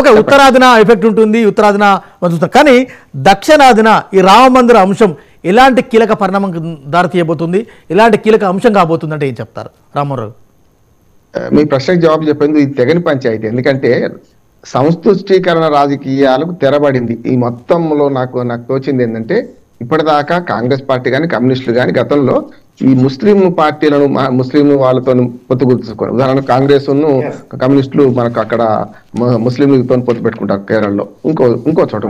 Okay ఉత్తరాదిన effect ఉంటుంది, ఉత్తరాదిన కానీ దక్షిణాదిన ఈ రామ మందిర అంశం ఎలాంటి కీలక పరిణామం దారితీయబోతుంది, ఎలాంటి కీలక అంశం కాబోతుంది అంటే ఏం చెప్తారు రామారావు? మీ ప్రశ్నకు జవాబు చెప్పింది ఇది తెగని పంచాయతీ. ఎందుకంటే సంతుష్టీకరణ రాజకీయాలకు తెరబడింది. ఈ మొత్తంలో నాకు తోచింది ఏంటంటే ఇప్పటిదాకా కాంగ్రెస్ పార్టీ కానీ కమ్యూనిస్టులు కానీ గతంలో ఈ ముస్లిం పార్టీలను ముస్లిం వాళ్ళతో పొత్తు గుర్తుకొని, ఉదాహరణకు కాంగ్రెస్ కమ్యూనిస్టులు మనకు అక్కడ ముస్లింలతో పొత్తు పెట్టుకుంటారు కేరళలో, ఇంకో చోట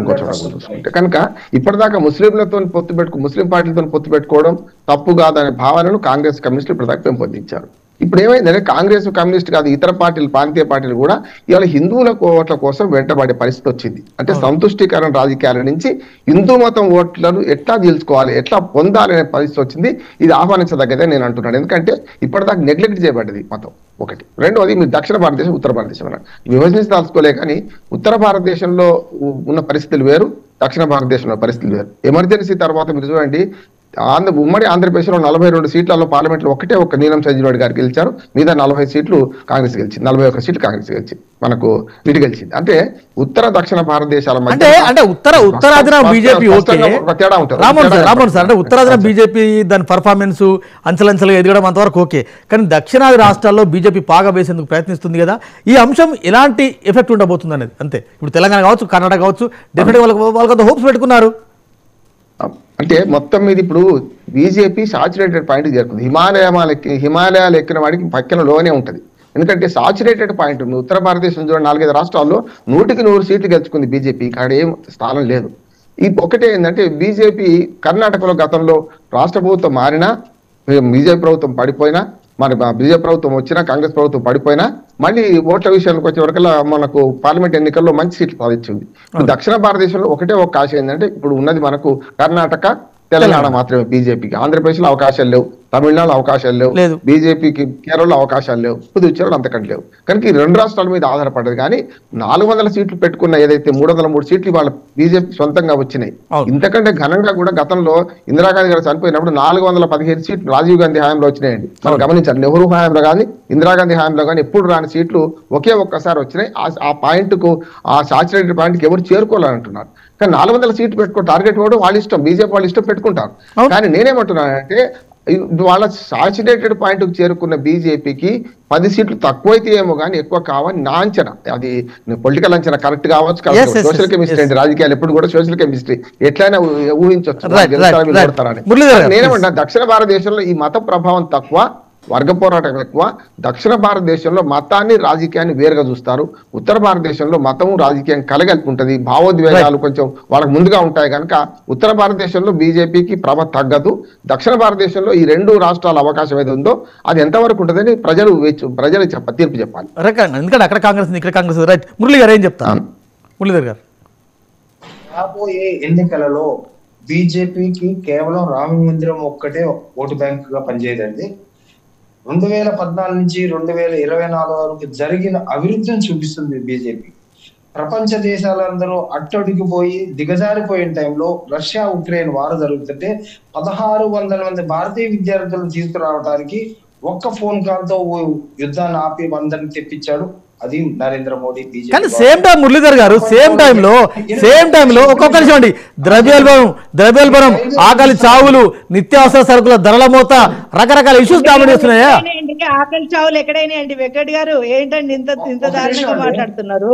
చూసుకుంటే కనుక ఇప్పటిదాకా ముస్లిం పార్టీలతో పొత్తు పెట్టుకోవడం తప్పు కాదనే భావనను కాంగ్రెస్ కమ్యూనిస్టులు ఇప్పటిదాకా పెంపొందించారు. ఇప్పుడు ఏమైందంటే కాంగ్రెస్ కమ్యూనిస్ట్ కాదు ఇతర పార్టీలు ప్రాంతీయ పార్టీలు కూడా ఇవాళ హిందువుల ఓట్ల కోసం వెంటబడే పరిస్థితి వచ్చింది. అంటే సంతుష్టీకరణ రాజకీయాల నుంచి హిందూ మతం ఓట్లను ఎట్లా తీల్చుకోవాలి, ఎట్లా పొందాలి అనే పరిస్థితి వచ్చింది. ఇది ఆహ్వానించదగ్గదే నేను అంటున్నాను. ఎందుకంటే ఇప్పటిదాకా నెగ్లెక్ట్ చేయబడ్డది మతం ఒకటి. రెండోది మీరు దక్షిణ భారతదేశం ఉత్తర భారతదేశం అన్నారు, విభజించదలుచుకోలే కానీ ఉత్తర భారతదేశంలో ఉన్న పరిస్థితులు వేరు, దక్షిణ భారతదేశంలో పరిస్థితులు వేరు. ఎమర్జెన్సీ తర్వాత మీరు చూడండి ఉమ్మడి ఆంధ్రప్రదేశ్లో 42 సీట్లలో పార్లమెంట్లో ఒక్క నీలం సంజీవ్ గారు గెలిచారు, మిగతా 40 సీట్లు కాంగ్రెస్ గెలిచింది, 41 సీట్లు కాంగ్రెస్ గెలిచింది, మనకు ఇటు గెలిచింది. అంటే ఉత్తర దక్షిణ భారతదేశాల మధ్య అంటే ఉత్తరాదిన బీజేపీ తేడా ఉంటుంది. రామన్ సార్ అంటే ఉత్తరాదిన బీజేపీ దాని పర్ఫార్మెన్స్ అంచెలంచెలుగా ఎదగడం అంతవరకు ఓకే, కానీ దక్షిణాది రాష్ట్రాల్లో బీజేపీ పాగా వేసేందుకు ప్రయత్నిస్తుంది కదా, ఈ అంశం ఎలాంటి ఎఫెక్ట్ ఉండబోతుంది అనేది అంతే. ఇప్పుడు తెలంగాణ కావచ్చు, కర్ణాటక కావచ్చు, డెఫినెట్గా వాళ్ళకి హోప్స్ పెట్టుకున్నారు. అంటే మొత్తం మీద ఇప్పుడు బీజేపీ సాచురేటెడ్ పాయింట్ చేరుకుంది. హిమాలయాలు ఎక్కిన వాడికి పక్కన లోనే ఉంటుంది. ఎందుకంటే సాచురేటెడ్ పాయింట్ ఉత్తర భారతదేశం చూడండి 4-5 రాష్ట్రాల్లో 100% సీట్లు గెలుచుకుంది బీజేపీ, ఇక్కడ ఏం స్థానం లేదు. ఈ ఒకటే ఏంటంటే బీజేపీ కర్ణాటకలో గతంలో రాష్ట్ర ప్రభుత్వం మారినా బీజేపీ ప్రభుత్వం పడిపోయినా, మరి బీజేపీ ప్రభుత్వం వచ్చినా కాంగ్రెస్ ప్రభుత్వం పడిపోయినా మళ్ళీ ఓట్ల విషయానికి వచ్చే వరకల్లా మనకు పార్లమెంట్ ఎన్నికల్లో మంచి సీట్లు సాధించింది. దక్షిణ భారతదేశంలో ఒకటే ఒక ఆశ ఏంటంటే ఇప్పుడు ఉన్నది మనకు కర్ణాటక తెలంగాణ మాత్రమే బీజేపీకి. ఆంధ్రప్రదేశ్ లో అవకాశాలు లేవు, తమిళనాడులో అవకాశాలు లేవు, బీజేపీకి కేరళలో అవకాశాలు లేవు, పుదుచ్చేరిలో అంతకంటే లేవు. కనుక ఈ 2 రాష్ట్రాల మీద ఆధారపడ్డది. కానీ 400 సీట్లు పెట్టుకున్న ఏదైతే 303 సీట్లు వాళ్ళ బీజేపీ సొంతంగా వచ్చినాయి. ఇంతకంటే ఘనంగా కూడా గతంలో ఇందిరాగాంధీ గారు చనిపోయినప్పుడు 415 సీట్లు రాజీవ్ గాంధీ హయాంలో వచ్చినాయండి. మనం గమనించాలి, నెహ్రూ హయాంలో కానీ ఇందిరాగాంధీ హయాంలో కానీ ఎప్పుడు రాని సీట్లు ఒక్కసారి వచ్చినాయి. ఆ పాయింట్ కు ఆ సాచురేటెడ్ పాయింట్ కి ఎవరు చేరుకోవాలంటున్నారు. కానీ 400 సీట్లు పెట్టుకో టార్గెట్ కూడా వాళ్ళ ఇష్టం, బీజేపీ వాళ్ళ ఇష్టం పెట్టుకుంటారు. కానీ నేనేమంటున్నానంటే వాళ్ళ సాచురేటెడ్ పాయింట్ కు చేరుకున్న బీజేపీకి 10 సీట్లు తక్కువైతే ఏమో కానీ ఎక్కువ కావని నా అంచనా. అది పొలిటికల్ అంచనా కరెక్ట్ కావచ్చు, సోషల్ కెమిస్ట్రీ అంటే రాజకీయాలు ఎప్పుడు కూడా సోషల్ కెమిస్ట్రీ ఎట్లయినా ఊహించవచ్చు. నేనేమంటున్నా దక్షిణ భారతదేశంలో ఈ మత ప్రభావం తక్కువ, వర్గ పోరాటం ఎక్కువ. దక్షిణ భారతదేశంలో మతాన్ని రాజకీయాన్ని వేరుగా చూస్తారు. ఉత్తర భారతదేశంలో మతము రాజకీయం కలగలిపి ఉంటుంది, భావోద్వేగాలు కొంచెం వాళ్ళకు ముందుగా ఉంటాయి. కనుక ఉత్తర భారతదేశంలో బీజేపీకి ప్రభ తగ్గదు. దక్షిణ భారతదేశంలో ఈ 2 రాష్ట్రాల అవకాశం ఏది ఉందో అది ఎంతవరకు ఉంటుందని ప్రజలు తీర్పు చెప్పాలి. ఎందుకంటే అక్కడ కాంగ్రెస్ ఇక్కడ కాంగ్రెస్. రైట్, మురళి గారు ఏం చెప్తారు? మురళీధర్ గారు, రాబోయే ఎన్నికలలో బీజేపీకి కేవలం రామ మందిరం ఒక్కటే ఓటు బ్యాంక్ గా పనిచేయదండి. 2014 నుంచి 2024 వరకు జరిగిన అభివృద్ధిని చూపిస్తుంది బీజేపీ. ప్రపంచ దేశాలందరూ అట్టడిగిపోయి దిగజారిపోయిన టైంలో రష్యా ఉక్రెయిన్ వారు జరుగుతుంటే 1600 మంది భారతీయ విద్యార్థులను తీసుకురావడానికి ఒక్క ఫోన్ కాల్ తో యుద్ధాన్ని ఆపి అందరిని తెప్పించాడు. అది నరేంద్ర మోడీ. కానీ సేమ్ టైం మురళీధర్ గారు సేమ్ టైంలో ఒక్కొక్క నిమిషం అండి, ద్రవ్యోల్బణం, ఆకలి చావులు, నిత్యావసర సరుకుల ధరల మోత, రకరకాల ఇష్యూస్ డామినేట్ చేస్తున్నాయా? ఆకలి చావులు ఎక్కడైనా అండి? వెంకట్ గారు ఏంటండి ఇంత దారుణంగా మాట్లాడుతున్నారు?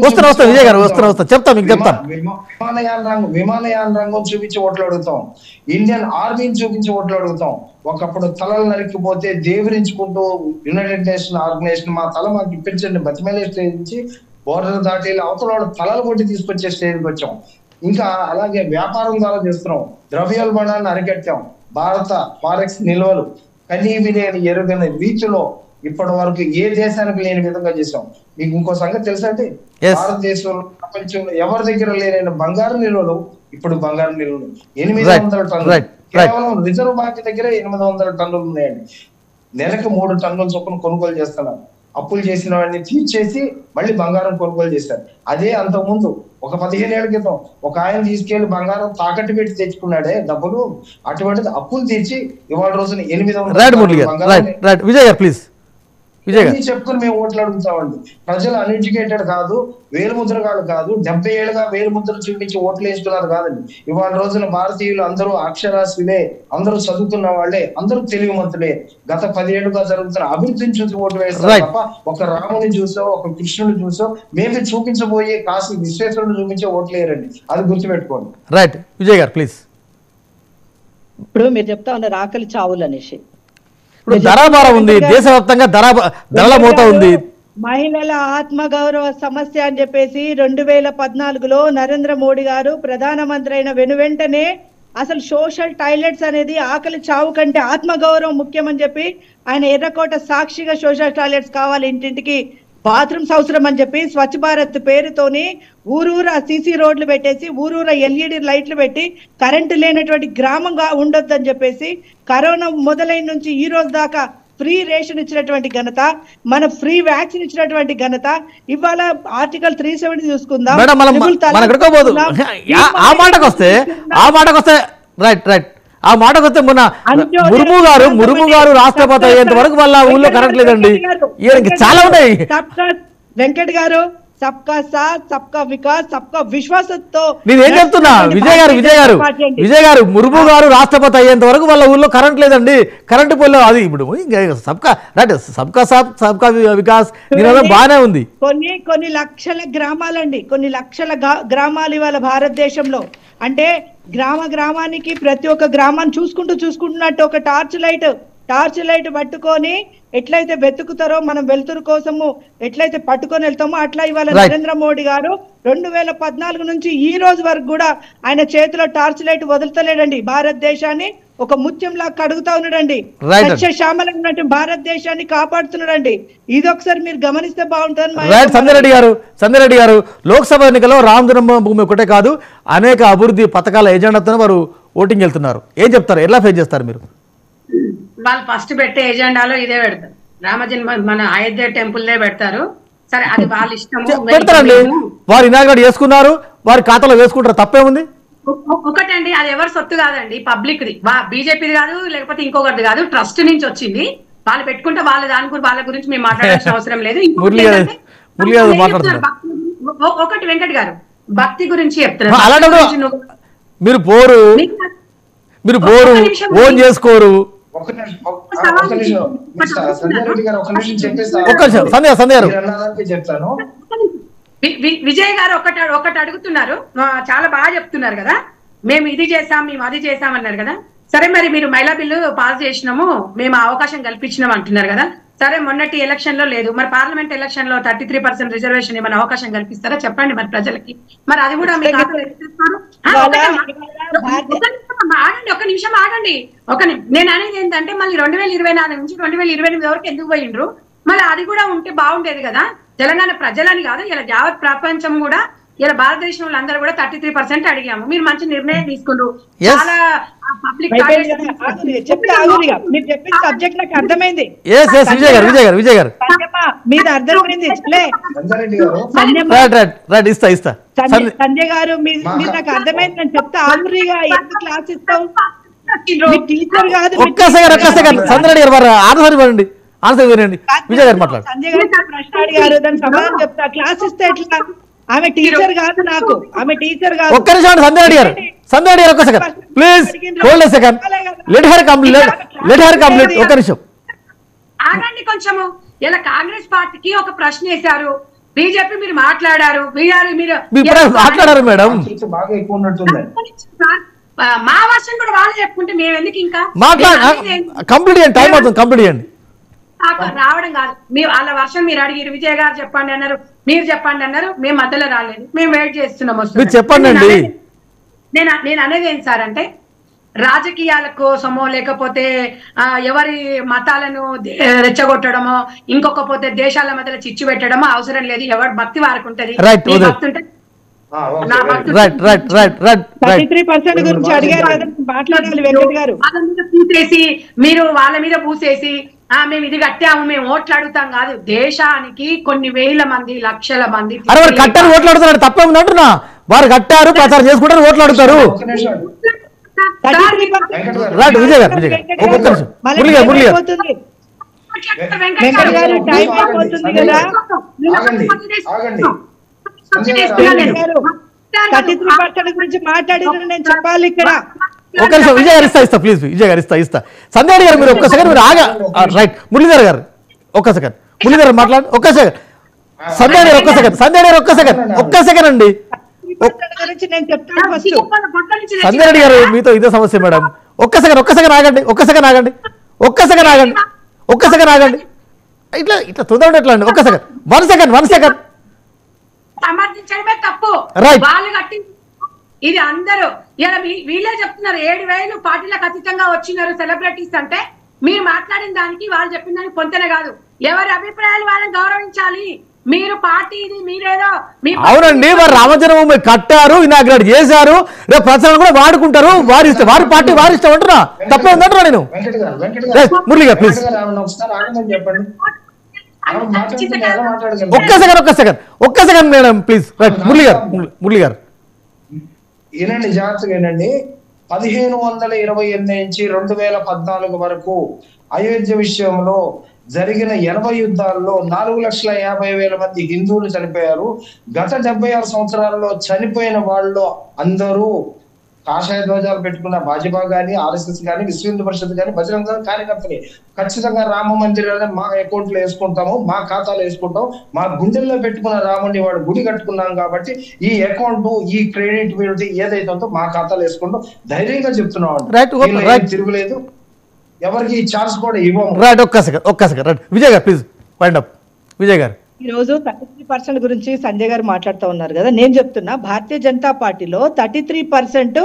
వస్తాను విజయ్ గారు, వస్తాను చెప్తాం, మీకు చెప్తాం. విమానయాన రంగం చూపించి ఓట్లు అడుగుతాం, ఇండియన్ ఆర్మీని చూపించి ఓట్లు అడుగుతాం. ఒకప్పుడు తలలు నరికిపోతే దేవరించుకుంటూ యునైటెడ్ నేషన్ ఆర్గనైజేషన్ మా తల మాకు ఇప్పించండి బతిమేలే స్టేజ్ నుంచి బోర్డర్ దాటి అవతల తలలు కొట్టి తీసుకొచ్చే స్టేజ్కి వచ్చాం. ఇంకా అలాగే వ్యాపారం ద్వారా చేస్తున్నాం, ద్రవ్యోల్బణాన్ని అరికట్టాం, భారత ఫారెక్స్ నిల్వలు కనీవి లేని ఎరుగని రీతిలో ఇప్పటి వరకు ఏ దేశానికి లేని విధంగా చేసాం. మీకు ఇంకో సంగతి తెలుసా అండి, భారతదేశంలో ప్రపంచంలో ఎవరి దగ్గర లేని బంగారు నిల్వలు ఇప్పుడు బంగారు నిల్వలు 800 టన్నులు, కేవలం రిజర్వ్ బ్యాంక్ దగ్గర 800 టన్నులు ఉన్నాయండి. నెలకు 3 టన్నుల చొప్పున కొనుగోలు చేస్తున్నారు. అప్పులు చేసిన వాడిని తీర్చేసి మళ్ళీ బంగారం కొనుగోలు చేశారు. అదే అంతకుముందు ఒక 15 ఏళ్ల క్రితం ఒక ఆయన తీసుకెళ్లి బంగారం తాకట్టు పెట్టి తెచ్చుకున్నాడే డబ్బులు, అటువంటిది అప్పులు తీర్చి ఇవాళ రోజున 800 విజయ్ గారు ప్లీజ్. విజయ్ గారు. ఇవన్నీ చెప్పుకుని మేము ఓట్లు అడుగుతామండి. ప్రజలు అన్ఎడ్యుకేటెడ్ కాదు, వేలుముద్రగాలు కాదు, 70 ఏళ్ళుగా వేలుముద్రలు చూపించి ఓట్లు వేస్తున్నారు కాదండి. ఇవాళ రోజున భారతీయులు అందరూ అక్షరాస్యులే, అందరూ చదువుకున్న వాళ్ళే, అందరూ తెలివిమంతులే. గత 10 ఏళ్లుగా జరుగుతున్న అభివృద్ధిని చూసి ఓటు వేస్తారు తప్ప ఒక రాముని చూసో ఒక కృష్ణుని చూసో మేము చూపించబోయే కాశీ విశ్వేశ్వరుని చూపించే ఓట్లు వేయరండి. అది గుర్తుపెట్టుకోండి. రైట్ విజయ్ గారు ప్లీజ్. ఇప్పుడు మీరు చెప్తా ఉన్నారు ఆకలి చావులు అనేసి. ఇప్పుడు ధరాభారం ఉంది, దేశవ్యాప్తంగా ధరల మోత ఉంది. మహిళల ఆత్మగౌరవ సమస్య అని చెప్పేసి 2014లో నరేంద్ర మోడీ గారు ప్రధానమంత్రి అయిన వెనువెంటనే అసలు సోషల్ టాయిలెట్స్ అనేది ఆకలి చావు కంటే ఆత్మగౌరవం ముఖ్యమని చెప్పి ఆయన ఎర్రకోట సాక్షిగా సోషల్ టాయిలెట్స్ కావాలి, ఇంటింటికి బాత్రూమ్స్ అవసరం అని చెప్పి స్వచ్ఛ భారత్ పేరుతోని ఊరూరా సీసీ రోడ్లు పెట్టేసి ఊరూరా ఎల్ఈడి లైట్లు పెట్టి కరెంటు లేనటువంటి గ్రామంగా ఉండొద్దని చెప్పేసి కరోనా మొదలైన నుంచి ఈ రోజు దాకా ఫ్రీ రేషన్ ఇచ్చినటువంటి ఘనత, మన ఫ్రీ వ్యాక్సిన్ ఇచ్చినటువంటి ఘనత. ఇవాళ ఆర్టికల్ 370 చూసుకుందాం. ఆ మాటకు వస్తే రైట్ ఆ మాటకు వస్తే మొన్న ముర్ము గారు రాష్ట్రపతి అయ్యేంత వరకు వాళ్ళ ఊళ్ళో కరెంట్ లేదండి. చాలా ఉన్నాయి. వెంకట్ గారు సబ్కా సాత్ సబ్కా వికాస్ సబ్కా విశ్వాసంతో నేనేం చెప్తున్నా విజయ్ గారు ముర్ము గారు రాష్ట్రపతి అయ్యేంత వరకు వాళ్ళ ఊళ్ళో కరెంట్ లేదండి. కరెంటు పోలే అది ఇప్పుడు సబ్కా సాత్ సబ్కా వికాస్ బాగానే ఉంది. కొన్ని లక్షల గ్రామాలండి, కొన్ని లక్షల గ్రామాలు ఇవాళ భారతదేశంలో. అంటే గ్రామానికి ప్రతి ఒక్క గ్రామాన్ని చూసుకుంటున్నట్టు ఒక టార్చ్ లైట్ పట్టుకొని ఎట్లయితే వెతుకుతారో మనం వెలుతురు కోసము ఎట్లయితే పట్టుకొని వెళ్తామో అట్లా ఇవాళ నరేంద్ర మోడీ గారు 2014 నుంచి ఈ రోజు వరకు కూడా ఆయన చేతిలో టార్చ్ లైట్ వదులుతలేడండి. భారతదేశాన్ని ఒక ముత్యంలా కడుగుతా ఉన్నాడండి. సస్యశ్యామలంగా ఉన్నట్టు భారతదేశాన్ని కాపాడుతున్నాడండి. ఇది ఒకసారి మీరు గమనిస్తే బాగుంటుంది. సంజయ్ రెడ్డి గారు లోక్సభ ఎన్నికల్లో రామ జన్మభూమి ఒకటే కాదు అనేక అభివృద్ధి పథకాల ఎజెండాతో వారు ఓటింగ్ వెళ్తున్నారు. ఏం చెప్తారు, ఎలా ఫేస్ చేస్తారు మీరు? వాళ్ళు ఫస్ట్ పెట్టే ఎజెండాలో ఇదే పెడతారు, రామజన్మ మన అయోధ్య టెంపుల్ పెడతారు. సరే అది వాళ్ళ ఇష్టం పెడతారండి. వారు ఇనాగ్రేట్ చేసుకున్నారు, వారి ఖాతాలో వేసుకుంటారు, తప్పేముంది? ఒకటండి, అది ఎవరి సొత్తు కాదండి, పబ్లిక్ ది, బీజేపీది కాదు, లేకపోతే ఇంకొకటి కాదు, ట్రస్ట్ నుంచి వచ్చింది. వాళ్ళు పెట్టుకుంటే వాళ్ళ గురించి మేము మాట్లాడాల్సిన అవసరం లేదు. ఒకటి వెంకట్ గారు భక్తి గురించి చెప్తున్నారు. మీరు బోరు ఓన్ చేసుకోరు. చెప్తాను. విజయ్ గారు ఒకటి అడుగుతున్నారు, చాలా బాగా చెప్తున్నారు కదా, మేము ఇది చేసాం మేము అది చేసాం అన్నారు కదా. సరే మరి మీరు మహిళా బిల్లు పాస్ చేసినాము, మేము అవకాశం కల్పించినాం అంటున్నారు కదా. సరే మొన్నటి ఎలక్షన్ లో లేదు, మరి పార్లమెంట్ ఎలక్షన్ లో 33% రిజర్వేషన్ ఏమైనా అవకాశం కల్పిస్తారా చెప్పండి మరి ప్రజలకి. మరి అది కూడా మీకు ఒక నిమిషం ఆగండి. నేను అనేది ఏంటంటే మళ్ళీ 2024 నుంచి 2028 వరకు ఎందుకు పోయిండ్రు? మళ్ళీ అది కూడా ఉంటే బాగుండేది కదా. తెలంగాణ ప్రజలని కాదు, ఇలా యావత్ ప్రపంచం కూడా, ఇలా భారతదేశం వాళ్ళందరూ కూడా 33% అడిగాము. మీరు మంచి నిర్ణయం తీసుకుంటారు. చాలా పబ్లిక్ సబ్జెక్ట్ నాకు అర్థమైంది. విజయ్ గారు మీద అర్థమైంది. సంజయ్ గారు మీరు నాకు అర్థమైంది అని చెప్తే ఆగురిగా ఎంత క్లాస్ ఇస్తావు? టీచర్ కాదు. విజయ్ గారు మాట్లాడు. సంజయ్ గారు ప్రశ్న అడిగారు, దాని సమాధానం చెప్తా. క్లాస్ ఇస్తే ఎట్లా? ఆమె టీచర్ కాదు, నాకు ఆమె టీచర్ కాదు. ఒక్క నిమిషం సంజయ్ రెడ్డి గారు ఒక్క second please hold a second. Let her complete. ఒక్క నిమిషం ఆగండి కొంచెము. ఇలా కాంగ్రెస్ పార్టీకి ఒక ప్రశ్న వేశారు, బీజేపీ మీరు మాట్లాడారు, మాట్లాడారు మేడం. బాగా ఎక్కువ ఉన్నట్టుంది. మా వర్షం కూడా వాళ్ళు చెప్పుకుంటే మేము ఎందుకు ఇంకా కంప్లీట్ చేయండి, టైం అవుతుంది, కంప్లీట్ చేయండి. రావడం కాదు, మీ వాళ్ళ వర్షం మీరు అడిగారు, విజయ్ గారు చెప్పండి అన్నారు, మీరు చెప్పండి అన్నారు, మేము మధ్యలో రాలేదు, మేము వెయిట్ చేస్తున్నాం. చెప్పండి. నేను అనేది ఏంటి సార్ అంటే, రాజకీయాల కోసమో లేకపోతే ఎవరి మతాలను రెచ్చగొట్టడమో ఇంకొకపోతే దేశాల మధ్యలో చిచ్చు పెట్టడమో అవసరం లేదు. ఎవరి భక్తి వారికి ఉంటది. భక్తి ఉంటే పూసేసి మీరు వాళ్ళ మీద పూసేసి మేము ఇది కట్టాము మేము ఓట్లు అడుగుతాం కాదు. దేశానికి కొన్ని వేల మంది లక్షల మంది కట్టారు, ఓట్లు అడుగుతారు, తప్పే ఉంది అంటున్నా. వారు కట్టారు, ప్రచారం చేసుకుంటారు, ఓట్లు అడుగుతారు. వెంకట్ గారు టైం అయిపోతుంది కదా. ఆగండి. 33% గురించి మాట్లాడిన నేను చెప్పాలి ఇక్కడ. ఒక నిమిషం విజయ్ గారు ఇస్తా ప్లీజ్, విజయ్ గారు ఇస్తా. సంధ్య గారు మీరు ఒక్క సెకండ్ మీరు ఆగా. రైట్, మురళీధర్ గారు ఒక్క సెకండ్, మురళీధర్ మాట్లాడు ఒక్క సెకండ్. సంధ్య గారు ఒక్క సెకండ్, సంధ్య గారు ఒక్క సెకండ్ అండి. సంధ్య రెడ్డి గారు మీతో ఇదే సమస్య మేడం. ఒక్క సెకండ్ ఆగండి. ఇట్లా తొందరగా ఎట్లా అండి? ఒక్క సెకండ్, వన్ సెకండ్. సమర్థించడమే తప్పు. రైట్. వాళ్ళు కట్టి ఇది అందరూ ఇలా వీళ్ళే చెప్తున్నారు 7,000 పార్టీలకు అతీతంగా వచ్చినారు సెలబ్రిటీస్ అంటే. మీరు మాట్లాడిన దానికి వాళ్ళు చెప్పిన దానికి పొంతనే కాదు. ఎవరి అభిప్రాయాలు వాళ్ళని గౌరవించాలి. మీరు పార్టీ ఇది మీరేదో అవునండి, వారు రామజన్మభూమి కట్టారు, ఇనాగ్రేట్ చేశారు, రేపు ప్రచారం కూడా వాడుకుంటారు. వారి పార్టీ వారి ఇష్టం అంటున్నా, తప్పే ఉందంటున్నా నేను. మురళి గారు ప్లీజ్ ఒక్క second madam please. Right, Murali గారు ఏనండి జాగ్రత్తగా ఏనండి. 1528 నుంచి 2014 వరకు అయోధ్య విషయంలో జరిగిన 80 యుద్ధాల్లో 4,50,000 మంది హిందువులు చనిపోయారు. గత 76 సంవత్సరాల్లో చనిపోయిన వాళ్ళు అందరూ కాషాయ ధ్వజాలు పెట్టుకున్న భాజపా గాని, RSS గాని, విశ్వ హిందూ పరిషత్ గాని, బజరంగ దళ కార్యకర్తలు. ఖచ్చితంగా రామ మందిరాన్ని మా అకౌంట్ లో వేసుకుంటాము, మా ఖాతాలో వేసుకుంటాం. మా గుండెల్లో పెట్టుకున్న రాముడిని వాడు గుడి కట్టుకున్నాం కాబట్టి ఈ అకౌంట్, ఈ క్రెడిటబిలిటీ ఏదైతే ఉందో మా ఖాతాలో వేసుకుంటాం. ధైర్యంగా చెప్తున్నాం, తిరుగులేదు. ఎవరికి ఛాన్స్ కూడా ఇవ్వము. రైట్, ఒక్క సెకండ్. రైట్, విజయ్ గారు ప్లీజ్ వైండ్ అప్. విజయ్ గారు ఈ రోజు 33% గురించి సంజయ్ గారు మాట్లాడుతూ ఉన్నారు కదా. నేను చెప్తున్నా, భారతీయ జనతా పార్టీలో 33%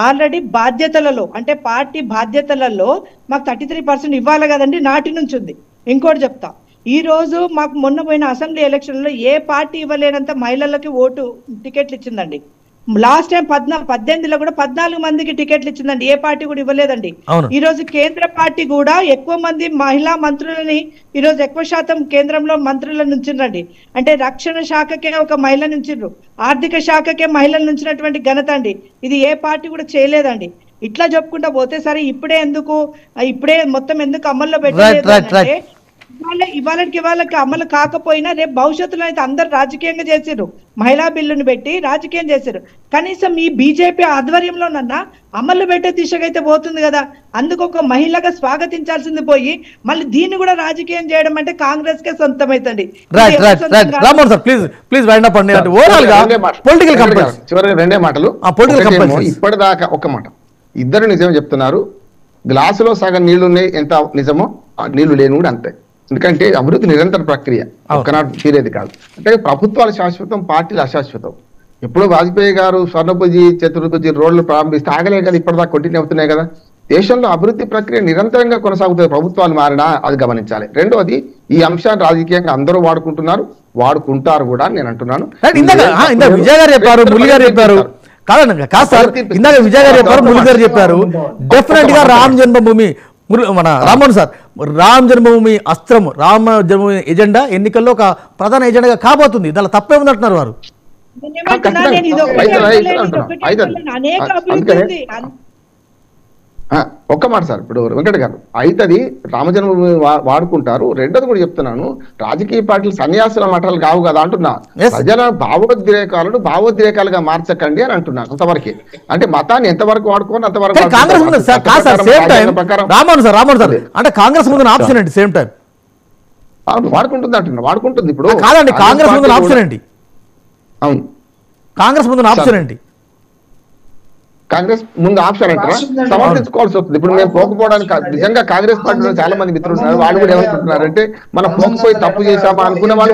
ఆల్రెడీ బాధ్యతలలో, అంటే పార్టీ బాధ్యతలలో మాకు 33% ఇవ్వాలి కదండి, నాటి నుంచి ఉంది. ఇంకోటి చెప్తా, ఈ రోజు మాకు మొన్న పోయిన అసెంబ్లీ ఎలక్షన్ లో ఏ పార్టీ ఇవ్వలేనంత మహిళలకి ఓటు టికెట్లు ఇచ్చిందండి. లాస్ట్ టైం 18లో కూడా 14 మందికి టికెట్లు ఇచ్చిందండి. ఏ పార్టీ కూడా ఇవ్వలేదండి. ఈ రోజు కేంద్ర పార్టీ కూడా ఎక్కువ మంది మహిళా మంత్రులని, ఈ రోజు ఎక్కువ శాతం కేంద్రంలో మంత్రులను ఉంచిండ్రండి. అంటే రక్షణ శాఖకే ఒక మహిళ నుంచిండ్రు, ఆర్థిక శాఖకే మహిళలు నుంచినటువంటి ఘనత అండి. ఇది ఏ పార్టీ కూడా చేయలేదండి. ఇట్లా చెప్పుకుంటా పోతే సరే ఇప్పుడే మొత్తం ఎందుకు అమల్లో పెట్టలేదు, ఇవాళకి అమలు కాకపోయినా రేపు భవిష్యత్తులో అయితే అందరు రాజకీయంగా చేసిర్రు. మహిళా బిల్లును పెట్టి రాజకీయం చేశారు. కనీసం ఈ బీజేపీ ఆధ్వర్యంలోనన్నా అమలు పెట్టే దిశగా అయితే పోతుంది కదా. అందుకు ఒక మహిళగా స్వాగతించాల్సింది పోయి మళ్ళీ దీన్ని కూడా రాజకీయం చేయడం అంటే కాంగ్రెస్ కే సొంతమైతుంది. రెండే మాటలు. ఇప్పటిదాకా ఒక మాట, ఇద్దరు నిజం చెప్తున్నారు. గ్లాసులో సగం నీళ్లు ఉన్నాయి, ఎంత నిజమో నీళ్లు లేని కూడా అంతే. ఎందుకంటే అభివృద్ధి నిరంతర ప్రక్రియ, ఒక్కనాడు తీరేది కాదు. అంటే ప్రభుత్వాలు శాశ్వతం, పార్టీలు అశాశ్వతం. ఎప్పుడో వాజ్పేయి గారు స్వర్ణభుజి, చతుర్భుజి రోడ్లు ప్రారంభిస్తే ఆగలే కదా, ఇప్పటిదాకా కొట్టినే అవుతున్నాయి కదా. దేశంలో అభివృద్ధి ప్రక్రియ నిరంతరంగా కొనసాగుతుంది. ప్రభుత్వాలు మారినా అది గమనించాలి. రెండోది, ఈ అంశాన్ని రాజకీయంగా అందరూ వాడుకుంటారు కూడా నేను అంటున్నాను. విజయ్ గారు చెప్పారు, మురళి గారు చెప్పారు, కాదు సార్, ఇందాక విజయ్ గారు చెప్పారు, మురళి గారు చెప్పారు. డెఫినెట్ గా రామ్ జన్మభూమి, మన రామ్మోహన్ సార్, రామ్ జన్మభూమి అస్త్రం, రామ జన్మభూమి ఎజెండా ఎన్నికల్లో ఒక ప్రధాన ఎజెండాగా కాబోతుంది. దానిలో తప్పే ఉందంటున్నారు వారు. ఒక్క మాట సార్, ఇప్పుడు వెంకట గారు అయితది రామజన్మభూమి వాడుకుంటారు. రెండోది కూడా చెప్తున్నాను, రాజకీయ పార్టీలు సన్యాసుల మఠాలు కావు కదా అంటున్నా. ప్రజల భావోద్రేకాలుగా మార్చకండి అని అంటున్నాను. అంతవరకే. అంటే మతాన్ని ఎంతవరకు వాడుకోని అంతవరకు. అంటే కాంగ్రెస్ ముందు ఆప్షన్ అండి, సేమ్ టైం వాడుకుంటుంది అంటున్నా. వాడుకుంటుంది. ఇప్పుడు కాదండి, కాంగ్రెస్ ముందు ఆప్షన్ అండి. అవును, కాంగ్రెస్ ముందు ఆప్షన్ అండి. కాంగ్రెస్ ముందు ఆప్షన్ అంటారా? సమర్థించుకోవాల్సి వస్తుంది. ఇప్పుడు మేము పోకపోవడానికి నిజంగా కాంగ్రెస్ పార్టీలో చాలా మంది మిత్రులు ఉన్నారు. వాళ్ళు కూడా ఏమనుకుంటున్నారంటే మనం పోకపోయి తప్పు చేశామా అనుకునే వాళ్ళు